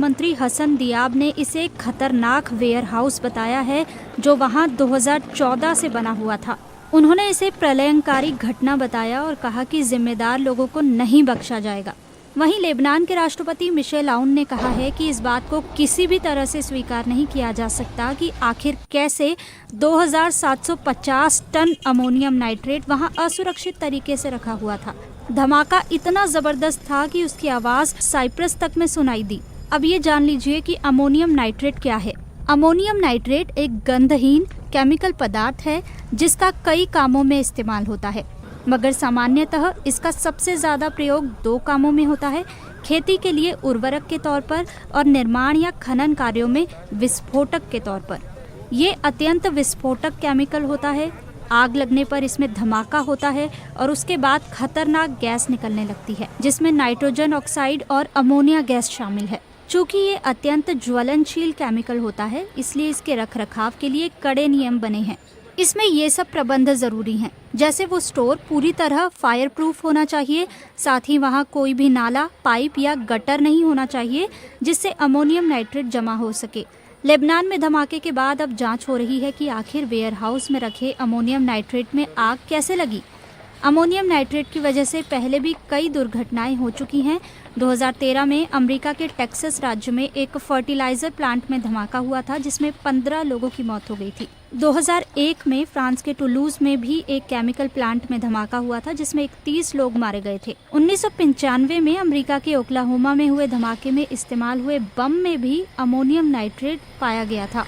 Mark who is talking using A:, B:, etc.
A: मंत्री हसन दियाब ने इसे खतरनाक वेयरहाउस बताया है जो वहां 2014 से बना हुआ था। उन्होंने इसे प्रलयंकारी घटना बताया और कहा कि जिम्मेदार लोगों को नहीं बख्शा जाएगा। वहीं लेबनान के राष्ट्रपति मिशेल आउन ने कहा है कि इस बात को किसी भी तरह से स्वीकार नहीं किया जा सकता कि आखिर कैसे 2750 टन अमोनियम नाइट्रेट वहां असुरक्षित तरीके से रखा हुआ था। धमाका इतना जबरदस्त था कि उसकी आवाज साइप्रस तक में सुनाई दी। अब ये जान लीजिए कि अमोनियम नाइट्रेट क्या है। अमोनियम नाइट्रेट एक गंधहीन केमिकल पदार्थ है जिसका कई कामों में इस्तेमाल होता है, मगर सामान्यतः इसका सबसे ज्यादा प्रयोग 2 कामों में होता है, खेती के लिए उर्वरक के तौर पर और निर्माण या खनन कार्यों में विस्फोटक के तौर पर। ये अत्यंत विस्फोटक केमिकल होता है। आग लगने पर इसमें धमाका होता है और उसके बाद खतरनाक गैस निकलने लगती है जिसमें नाइट्रोजन ऑक्साइड और अमोनिया गैस शामिल है। चूँकि ये अत्यंत ज्वलनशील केमिकल होता है, इसलिए इसके रखरखाव के लिए कड़े नियम बने हैं। इसमें ये सब प्रबंध जरूरी हैं, जैसे वो स्टोर पूरी तरह फायर प्रूफ होना चाहिए, साथ ही वहाँ कोई भी नाला, पाइप या गटर नहीं होना चाहिए जिससे अमोनियम नाइट्रेट जमा हो सके। लेबनान में धमाके के बाद अब जांच हो रही है कि आखिर वेयरहाउस में रखे अमोनियम नाइट्रेट में आग कैसे लगी। अमोनियम नाइट्रेट की वजह से पहले भी कई दुर्घटनाएं हो चुकी हैं। 2013 में अमेरिका के टेक्सास राज्य में एक फर्टिलाइजर प्लांट में धमाका हुआ था जिसमें 15 लोगों की मौत हो गई थी। 2001 में फ्रांस के टुलूज में भी एक केमिकल प्लांट में धमाका हुआ था जिसमें 31 लोग मारे गए थे। 1995 में अमेरिका के ओक्लाहोमा में हुए धमाके में इस्तेमाल हुए बम में भी अमोनियम नाइट्रेट पाया गया था।